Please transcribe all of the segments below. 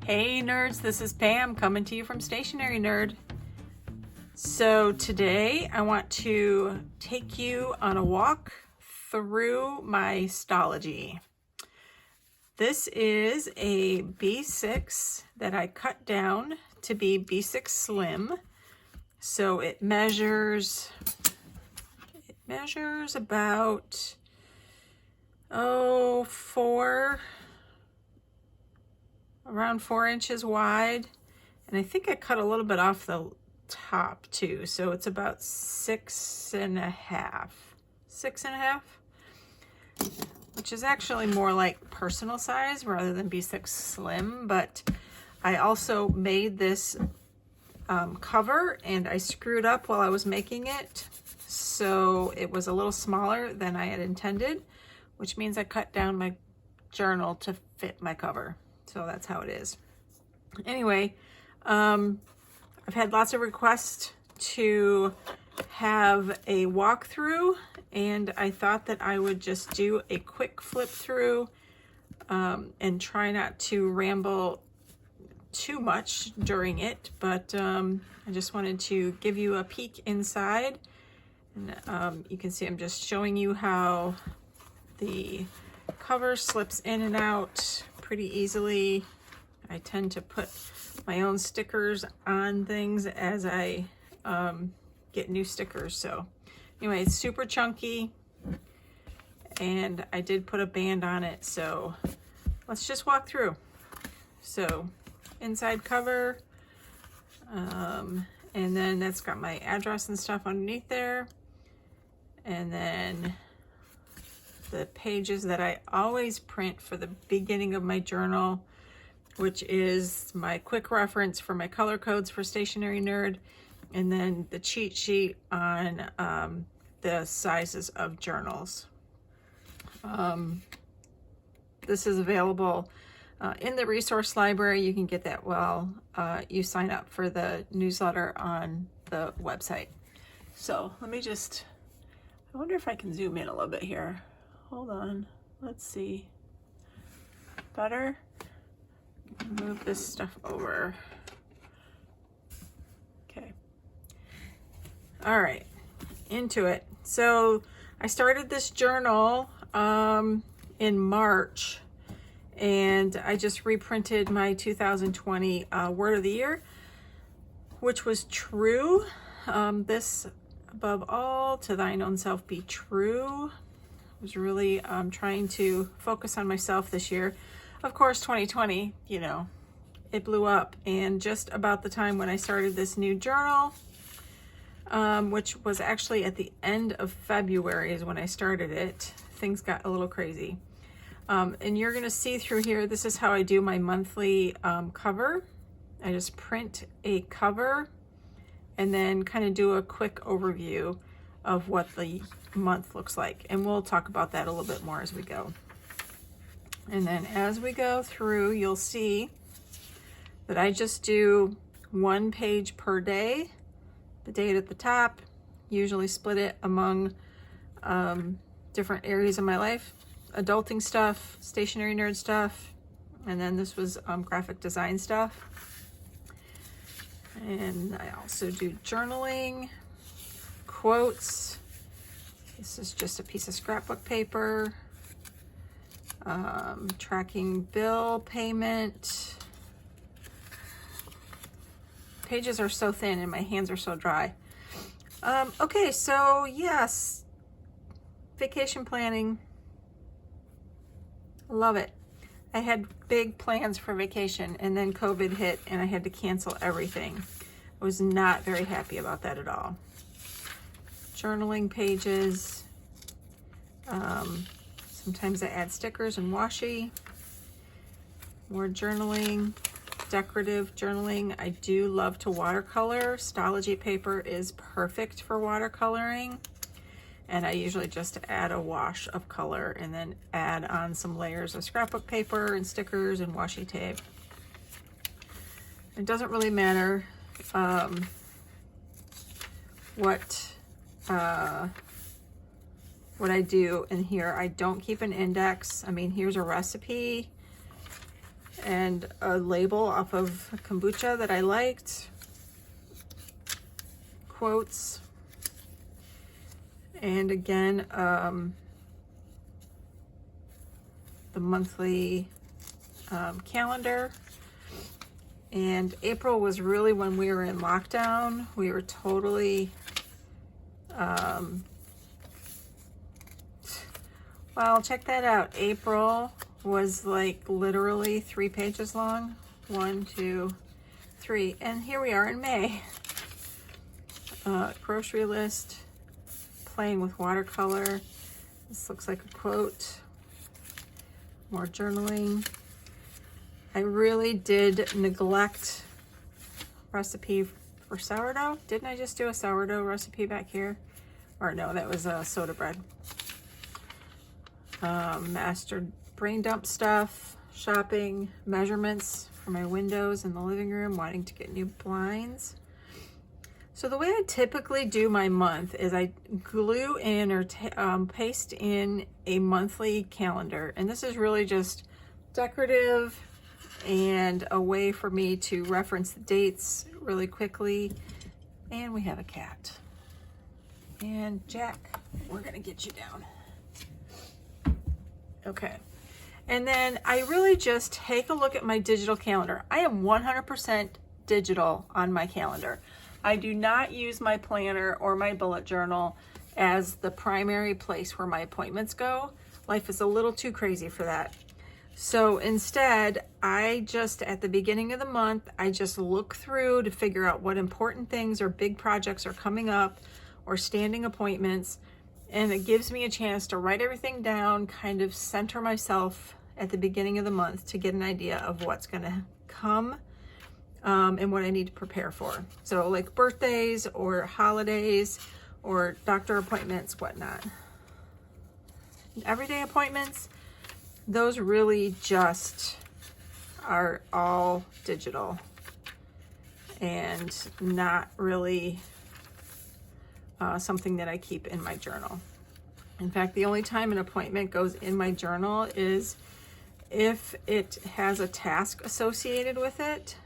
Hey nerds, this is Pam coming to you from Stationery Nerd. So today I want to take you on a walk through my Stalogy. This is a B6 that I cut down to be B6 Slim. So it measures about around 4 inches wide, and I think I cut a little bit off the top too, so it's about 6.5, which is actually more like personal size rather than B6 Slim. But I also made this cover and I screwed up while I was making it, so it was a little smaller than I had intended, which means I cut down my journal to fit my cover. So that's how it is. Anyway, I've had lots of requests to have a walkthrough, and I thought that I would just do a quick flip through and try not to ramble too much during it, but I just wanted to give you a peek inside. And you can see I'm just showing you how the cover slips in and out pretty easily. I tend to put my own stickers on things as I get new stickers. So anyway, it's super chunky and I did put a band on it, so let's just walk through. So inside cover, and then that's got my address and stuff underneath there, and then the pages that I always print for the beginning of my journal, which is my quick reference for my color codes for Stationery Nerd, and then the cheat sheet on the sizes of journals. This is available in the resource library. You can get that while you sign up for the newsletter on the website. So let me just, I wonder if I can zoom in a little bit here. Hold on, let's see. Better? Move this stuff over. Okay. All right, into it. So I started this journal in March, and I just reprinted my 2020 Word of the Year, which was true. This, above all, to thine own self be true. I was really trying to focus on myself this year. Of course, 2020, you know, it blew up. And just about the time when I started this new journal, which was actually at the end of February is when I started it, things got a little crazy. And you're gonna see through here, this is how I do my monthly cover. I just print a cover and then kind of do a quick overview of what the month looks like, and we'll talk about that a little bit more as we go. And then as we go through, you'll see that I just do 1 page per day, the date at the top, usually split it among different areas of my life: adulting stuff, stationery nerd stuff, and then this was graphic design stuff. And I also do journaling, quotes. This is just a piece of scrapbook paper, tracking bill payment. Pages are so thin and my hands are so dry. Okay, so yes, vacation planning. Love it. I had big plans for vacation and then COVID hit and I had to cancel everything. I was not very happy about that at all. Journaling pages. Sometimes I add stickers and washi. More journaling, decorative journaling. I do love to watercolor. Stalogy paper is perfect for watercoloring. And I usually just add a wash of color and then add on some layers of scrapbook paper and stickers and washi tape. It doesn't really matter what I do in here. I don't keep an index. I mean, here's a recipe. and a label off of kombucha that I liked, quotes, and again, the monthly calendar. And April was really when we were in lockdown. We were totally, well, check that out. April was like literally 3 pages long. 1, 2, 3. And here we are in May. Grocery list, playing with watercolor. This looks like a quote. More journaling. I really did neglect recipe for sourdough. Didn't I just do a sourdough recipe back here? Or no, that was soda bread. Mastered brain dump stuff, shopping, measurements for my windows in the living room, wanting to get new blinds. So the way I typically do my month is I glue in or paste in a monthly calendar. And this is really just decorative and a way for me to reference the dates really quickly. And we have a cat. And Jack, we're gonna get you down. Okay. And then I really just take a look at my digital calendar. I am 100% digital on my calendar. I do not use my planner or my bullet journal as the primary place where my appointments go. Life is a little too crazy for that. So instead, I just, at the beginning of the month, I just look through to figure out what important things or big projects are coming up or standing appointments. And it gives me a chance to write everything down, kind of center myself at the beginning of the month to get an idea of what's gonna come and what I need to prepare for. So like birthdays or holidays or doctor appointments, whatnot. Everyday appointments, those really just are all digital and not really something that I keep in my journal. In fact, the only time an appointment goes in my journal is if it has a task associated with it.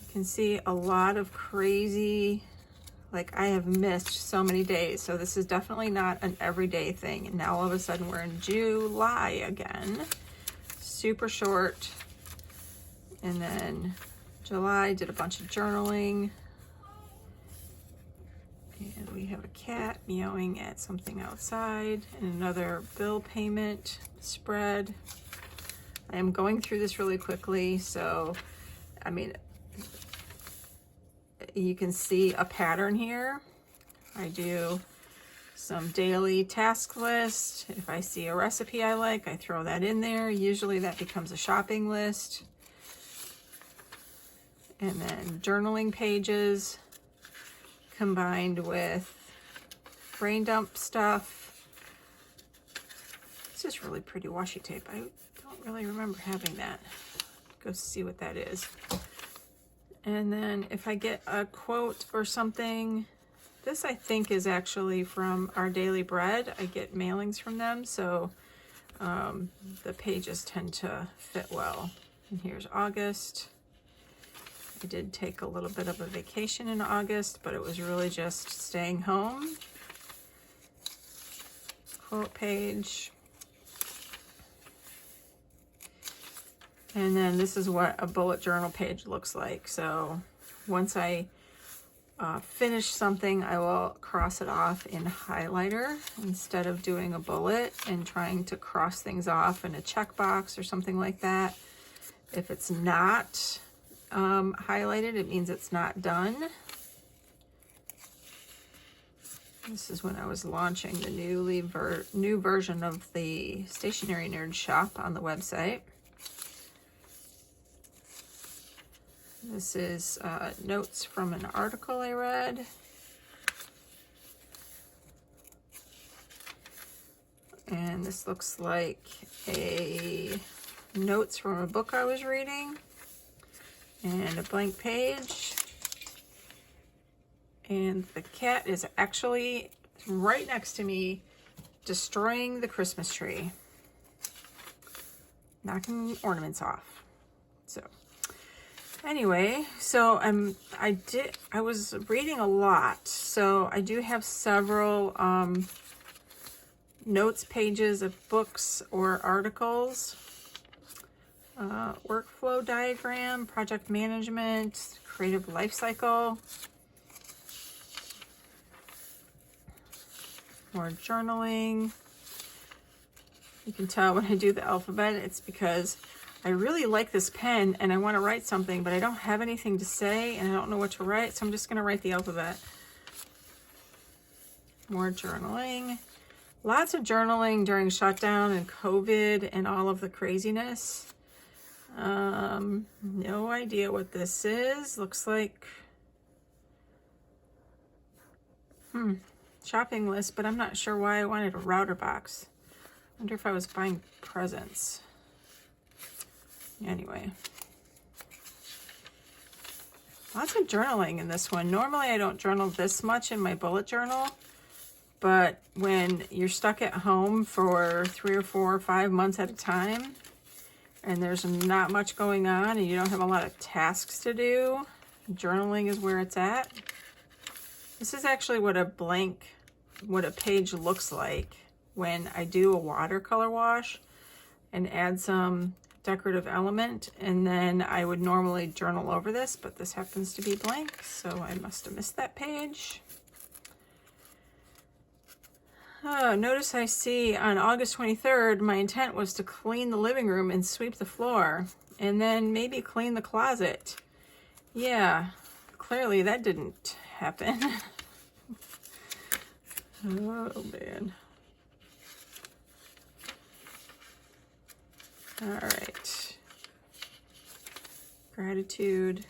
You can see a lot of crazy, like I have missed so many days. So this is definitely not an everyday thing. And now all of a sudden we're in July again. Super short. And then July, did a bunch of journaling. And we have a cat meowing at something outside, and another bill payment spread. I am going through this really quickly, so I mean, you can see a pattern here. I do some daily task list. If I see a recipe I like, I throw that in there. Usually that becomes a shopping list. And then journaling pages combined with brain dump stuff. It's just really pretty washi tape. I don't really remember having that. Go see what that is. And then if I get a quote or something, this I think is actually from Our Daily Bread. I get mailings from them, so the pages tend to fit well. And here's August. I did take a little bit of a vacation in August, but it was really just staying home. Quote page. And then this is what a bullet journal page looks like. So once I finish something, I will cross it off in highlighter instead of doing a bullet and trying to cross things off in a checkbox or something like that. If it's not highlighted, it means it's not done. This is when I was launching the new version of the Stationery Nerd shop on the website. This is notes from an article I read. And this looks like a notes from a book I was reading. And a blank page. And the cat is actually right next to me destroying the Christmas tree. knocking ornaments off. So anyway, so I was reading a lot, so I do have several notes pages of books or articles, workflow diagram, project management, creative life cycle, more journaling. You can tell when I do the alphabet, it's because I really like this pen and I want to write something, but I don't have anything to say and I don't know what to write, so I'm just going to write the alphabet. More journaling. Lots of journaling during shutdown and COVID and all of the craziness. No idea what this is. Looks like shopping list, but I'm not sure why I wanted a router box. I wonder if I was buying presents. Anyway, lots of journaling in this one. Normally I don't journal this much in my bullet journal, but when you're stuck at home for 3 or 4 or 5 months at a time and there's not much going on and you don't have a lot of tasks to do, journaling is where it's at. This is actually what a page looks like when I do a watercolor wash and add some decorative element, and then I would normally journal over this, but this happens to be blank, so I must have missed that page. Oh, notice I see on August 23rd, my intent was to clean the living room and sweep the floor, and then maybe clean the closet. Yeah, clearly that didn't happen. Oh, man. All right. Gratitude.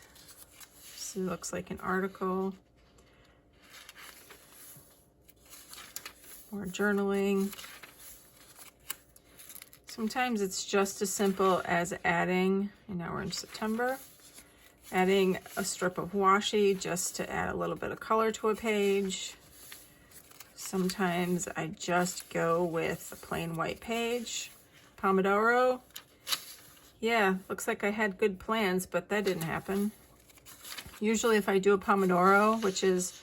This looks like an article. More journaling. Sometimes it's just as simple as adding, and now we're in September, adding a strip of washi just to add a little bit of color to a page. Sometimes I just go with a plain white page. Pomodoro. Yeah, looks like I had good plans, but that didn't happen. Usually if I do a Pomodoro, which is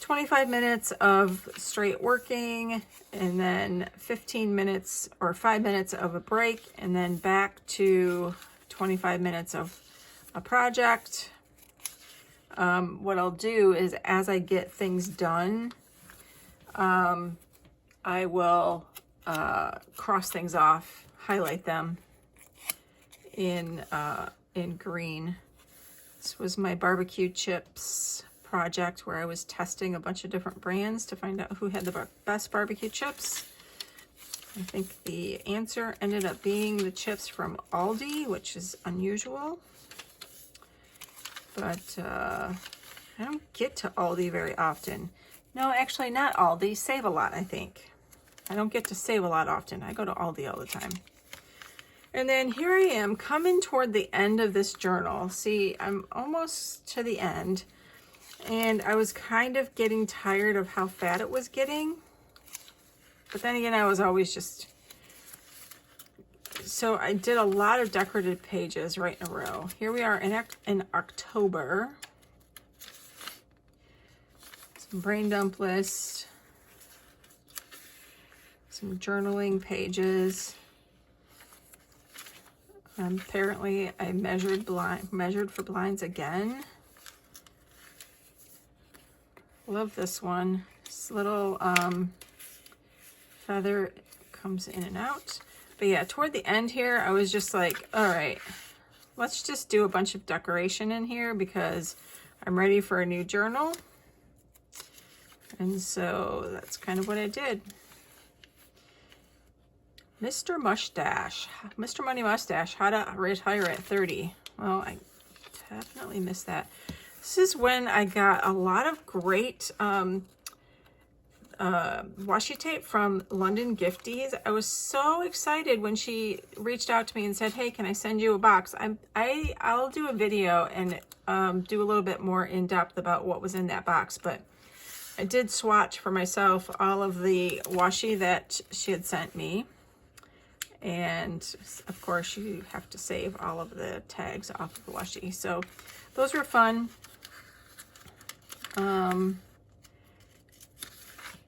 25 minutes of straight working and then 15 minutes or 5 minutes of a break and then back to 25 minutes of a project, what I'll do is as I get things done, I will cross things off, highlight them in green. This was my barbecue chips project where I was testing a bunch of different brands to find out who had the best barbecue chips. I think the answer ended up being the chips from Aldi, which is unusual. But I don't get to Aldi very often. No, actually not Aldi. Save-A-Lot, I think. I don't get to Save-A-Lot often. I go to Aldi all the time. And then here I am coming toward the end of this journal. See, I'm almost to the end. And I was kind of getting tired of how fat it was getting. But then again, I was always just... So I did a lot of decorative pages right in a row. Here we are in October. Some brain dump list. Some journaling pages. Apparently I measured for blinds again. Love this one. This little feather comes in and out. But yeah, toward the end here, I was just like, all right, let's just do a bunch of decoration in here because I'm ready for a new journal. And so that's kind of what I did. Mr. Mustache, Mr. Money Mustache, how to retire at 30. Well, I definitely missed that. This is when I got a lot of great washi tape from London Gifties. I was so excited when she reached out to me and said, hey, can I send you a box? I'll do a video and do a little bit more in depth about what was in that box, but I did swatch for myself all of the washi that she had sent me. And of course you have to save all of the tags off of the washi. So those were fun. But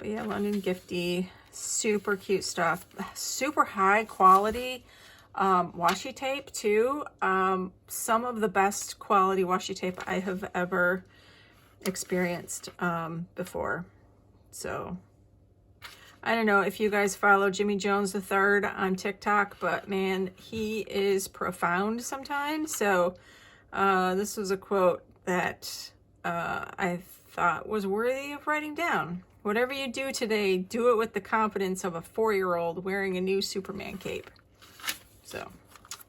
yeah, London Gifty, super cute stuff, super high quality washi tape too. Some of the best quality washi tape I have ever experienced before. So I don't know if you guys follow Jimmy Jones III on TikTok, but man, he is profound sometimes. So this was a quote that I thought was worthy of writing down. Whatever you do today, do it with the confidence of a 4-year-old wearing a new Superman cape. So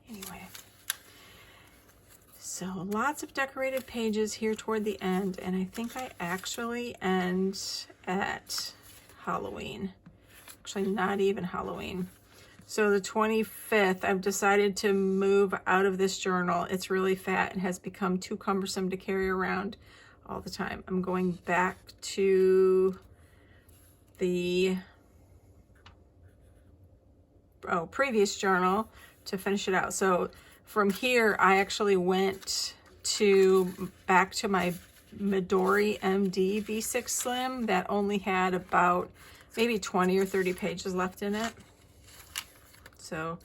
anyway, so lots of decorated pages here toward the end, and I think I actually end at Halloween. Actually, not even Halloween. So the 25th, I've decided to move out of this journal. It's really fat and has become too cumbersome to carry around all the time. I'm going back to the previous journal to finish it out. So from here, I actually went back to my Midori MD B6 Slim that only had about maybe 20 or 30 pages left in it. So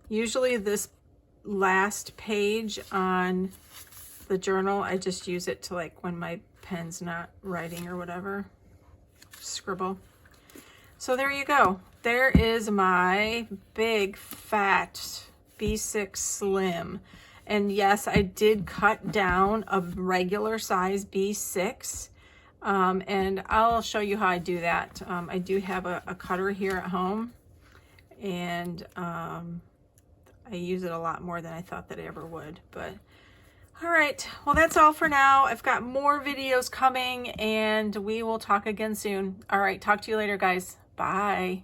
usually this last page on the journal, I just use it to, like, when my pen's not writing or whatever, scribble. So there you go. There is my big fat B6 Slim. And yes, I did cut down a regular size B6. And I'll show you how I do that. I do have a cutter here at home, and I use it a lot more than I thought that I ever would. But all right, well, that's all for now. I've got more videos coming, and we will talk again soon. All right, talk to you later, guys. Bye.